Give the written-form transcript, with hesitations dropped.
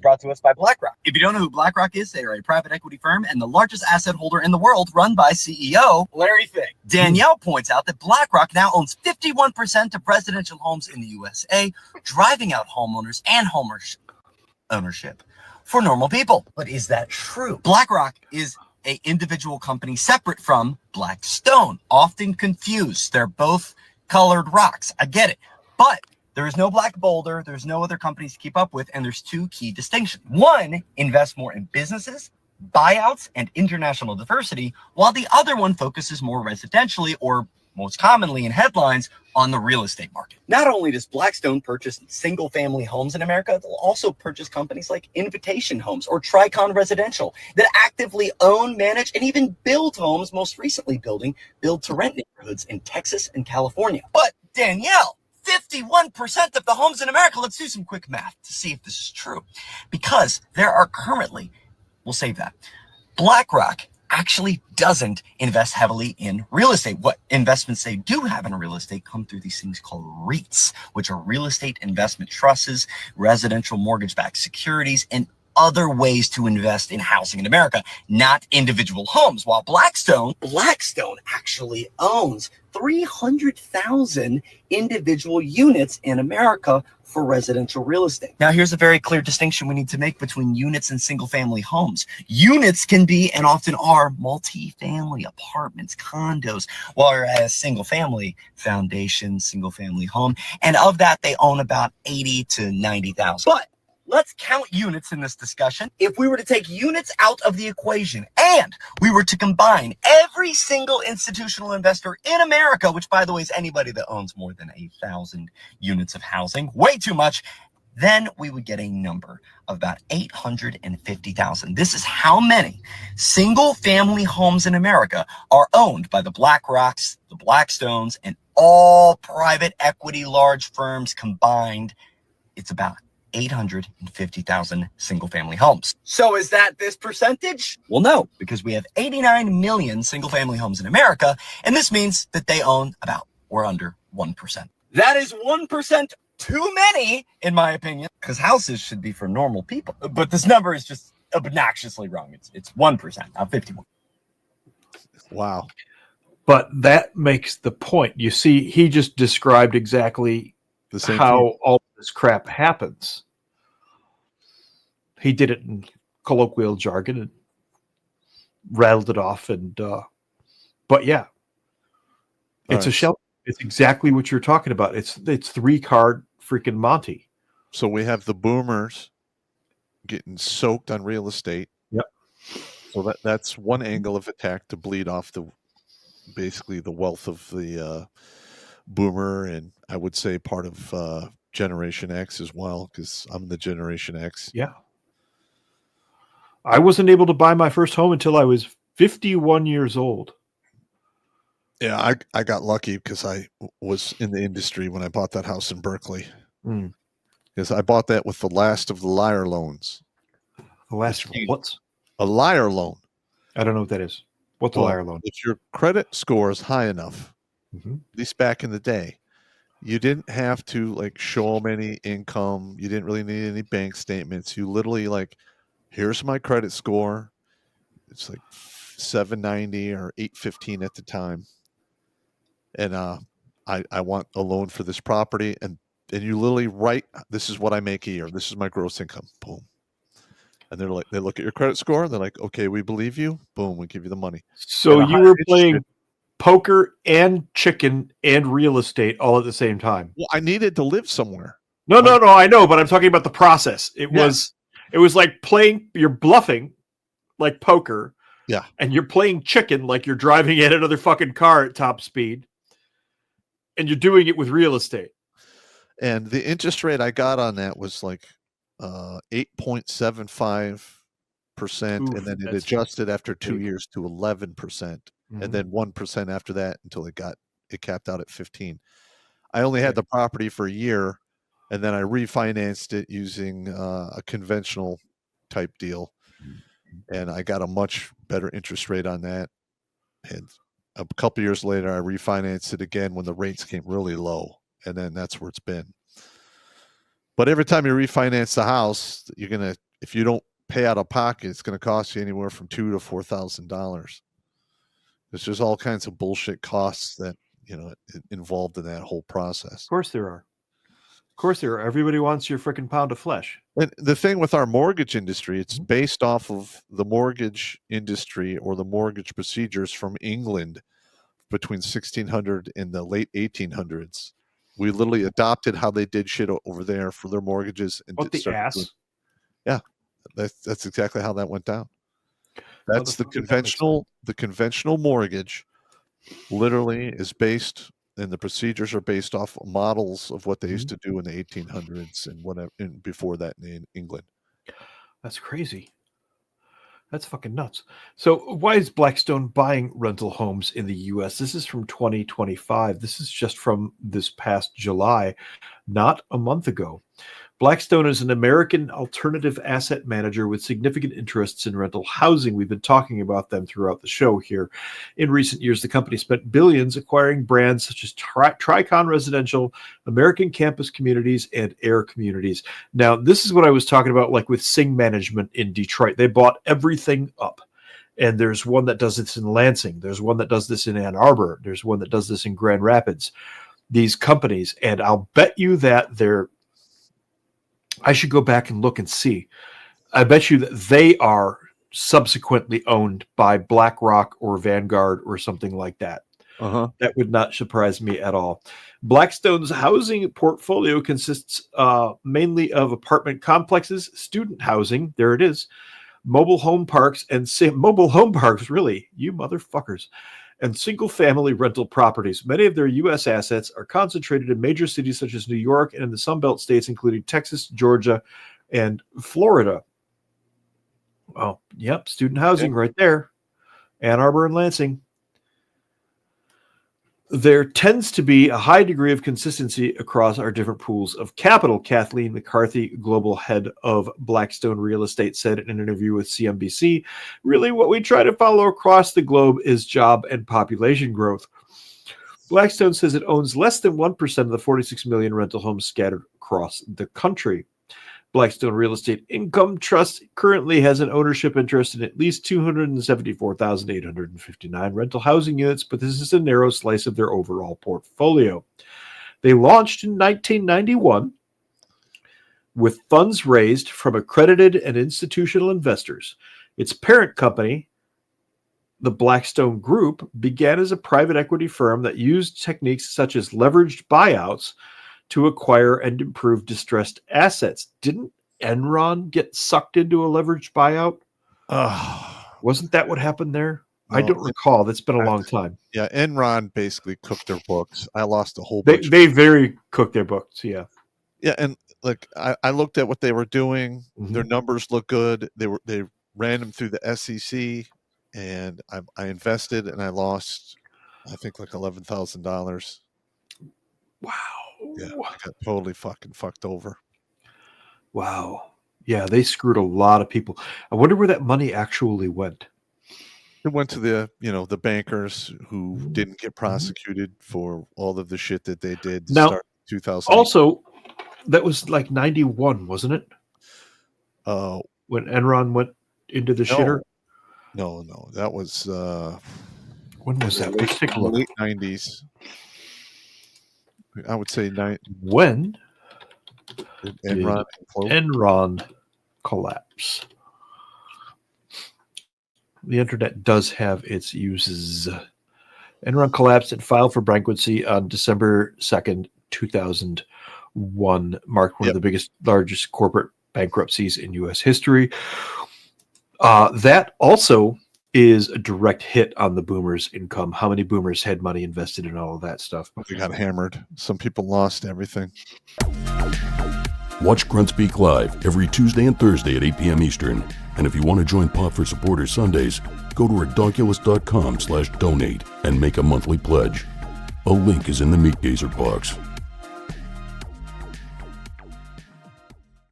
brought to us by BlackRock. If you don't know who BlackRock is, they are a private equity firm and the largest asset holder in the world, run by CEO Larry Fink. Danielle points out that BlackRock now owns 51% of residential homes in the USA, driving out homeowners and ownership for normal people. But is that true? BlackRock is an individual company separate from Blackstone, often confused. They're both colored rocks. I get it. But there is no black boulder. There's no other companies to keep up with. And there's two key distinctions. One, invest more in businesses, buyouts, and international diversity, while the other one focuses more residentially, or most commonly in headlines, on the real estate market. Not only does Blackstone purchase single-family homes in America, they'll also purchase companies like Invitation Homes or Tricon Residential that actively own, manage, and even build homes, most recently building build-to-rent neighborhoods in Texas and California. But Danielle, 51% of the homes in America. Let's do some quick math to see if this is true. Because there are currently, we'll save that, BlackRock actually doesn't invest heavily in real estate. What investments they do have in real estate come through these things called REITs, which are real estate investment trusts, residential mortgage-backed securities, and other ways to invest in housing in America, not individual homes. While Blackstone actually owns 300,000 individual units in America for residential real estate. Now, here's a very clear distinction we need to make between units and single-family homes. Units can be, and often are, multi-family apartments, condos, whereas single-family foundation, single-family home, and of that, they own about 80 to 90,000. But let's count units in this discussion. If we were to take units out of the equation and we were to combine every single institutional investor in America, which by the way is anybody that owns more than 1,000 units of housing, way too much, then we would get a number of about 850,000. This is how many single family homes in America are owned by the BlackRocks, the Blackstones, and all private equity large firms combined. It's about 850,000 single-family homes. So is that this percentage? Well, no, because we have 89 million single-family homes in America, and this means that they own about or under 1%. That is 1% too many, in my opinion, because houses should be for normal people. But this number is just obnoxiously wrong. It's 1%, not 51. Wow. But that makes the point. You see, he just described exactly The same how thing. all this crap happens. He did it in colloquial jargon and rattled it off. And but yeah, it's a shell. It's exactly what you're talking about. It's 3-card freaking Monty. So we have the boomers getting soaked on real estate. Yep. So that's one angle of attack to bleed off basically the wealth of the boomer, and I would say part of Generation X as well, because I'm the Generation X. Yeah. I wasn't able to buy my first home until I was 51 years old. Yeah, I got lucky because I was in the industry when I bought that house in Berkeley. Because I bought that with the last of the liar loans. The last of what? A liar loan. I don't know what that is. What's a liar loan? If your credit score is high enough, at least back in the day, you didn't have to like show them any income. You didn't really need any bank statements. You literally like, here's my credit score. It's like 790 or 815 at the time. And I want a loan for this property. And you literally write, this is what I make a year. This is my gross income. Boom. And they're like, they look at your credit score. They're like, okay, we believe you. Boom, we give you the money. So you were playing poker and chicken and real estate all at the same time. Well, I needed to live somewhere. No, I know, but I'm talking about the process. It was like you're bluffing like poker. Yeah. And you're playing chicken like you're driving in another fucking car at top speed. And you're doing it with real estate. And the interest rate I got on that was like 8.75%. And then it adjusted after 2 years to 11%. And then 1% after that until it capped out at 15. I only had the property for a year, and then I refinanced it using a conventional type deal, and I got a much better interest rate on that. And a couple years later, I refinanced it again when the rates came really low, and then that's where it's been. But every time you refinance the house, you're gonna if you don't pay out of pocket, it's going to cost you anywhere from $2,000 to $4,000. There's just all kinds of bullshit costs that, involved in that whole process. Of course there are. Of course there are. Everybody wants your freaking pound of flesh. And the thing with our mortgage industry, it's based off of the mortgage industry or the mortgage procedures from England between 1600 and the late 1800s. We literally adopted how they did shit over there for their mortgages. And What the ass? Yeah, that's exactly how that went down. That's the conventional mortgage. Literally is based, and the procedures are based off models of what they used to do in the 1800s and whatever, and before that in England. That's crazy. That's fucking nuts. So why is Blackstone buying rental homes in the U.S.? This is from 2025. This is just from this past July, not a month ago. Blackstone is an American alternative asset manager with significant interests in rental housing. We've been talking about them throughout the show here. In recent years, the company spent billions acquiring brands such as Tricon Residential, American Campus Communities, and Air Communities. Now, this is what I was talking about, like with Sing Management in Detroit. They bought everything up. And there's one that does this in Lansing. There's one that does this in Ann Arbor. There's one that does this in Grand Rapids. These companies, and I'll bet you that I should go back and look and see. I bet you that they are subsequently owned by BlackRock or Vanguard or something like that. That would not surprise me at all. Blackstone's housing portfolio consists mainly of apartment complexes, student housing, there it is, mobile home parks, really, you motherfuckers, and single-family rental properties. Many of their U.S. assets are concentrated in major cities such as New York and in the Sunbelt states, including Texas, Georgia, and Florida. Well, yep, student housing right there. Ann Arbor and Lansing. There tends to be a high degree of consistency across our different pools of capital, Kathleen McCarthy, global head of Blackstone Real Estate, said in an interview with CNBC. Really, what we try to follow across the globe is job and population growth. Blackstone says it owns less than 1% of the 46 million rental homes scattered across the country. Blackstone Real Estate Income Trust currently has an ownership interest in at least 274,859 rental housing units, but this is a narrow slice of their overall portfolio. They launched in 1991 with funds raised from accredited and institutional investors. Its parent company, the Blackstone Group, began as a private equity firm that used techniques such as leveraged buyouts to acquire and improve distressed assets. Didn't Enron get sucked into a leveraged buyout? Wasn't that what happened there? No, I don't recall. That's been a long time. Yeah, Enron basically cooked their books. I lost a whole bunch. They very cooked their books, yeah. Yeah, and like I looked at what they were doing. Their numbers look good. They ran them through the SEC, and I invested and I lost, I think, like $11,000. Wow. Yeah, I got totally fucking fucked over. Wow. Yeah, they screwed a lot of people. I wonder where that money actually went. It went to the bankers who didn't get prosecuted for all of the shit that they did to start 2000. Also, that was like 91, wasn't it? When Enron went into the shitter? No. That was when was that? Let's take a look. Late 90s. I would say when Enron collapse. The internet does have its uses. Enron collapsed and filed for bankruptcy on December 2nd, 2001, marked one of the largest corporate bankruptcies in U.S. history. That also is a direct hit on the boomers' income. How many boomers had money invested in all of that stuff? They got hammered. Some people lost everything. Watch Grunt Speak live every Tuesday and Thursday at 8 p.m. Eastern. And if you want to join Pop for Supporters Sundays, go to redonkulous.com/donate and make a monthly pledge. A link is in the Meat Gazer box.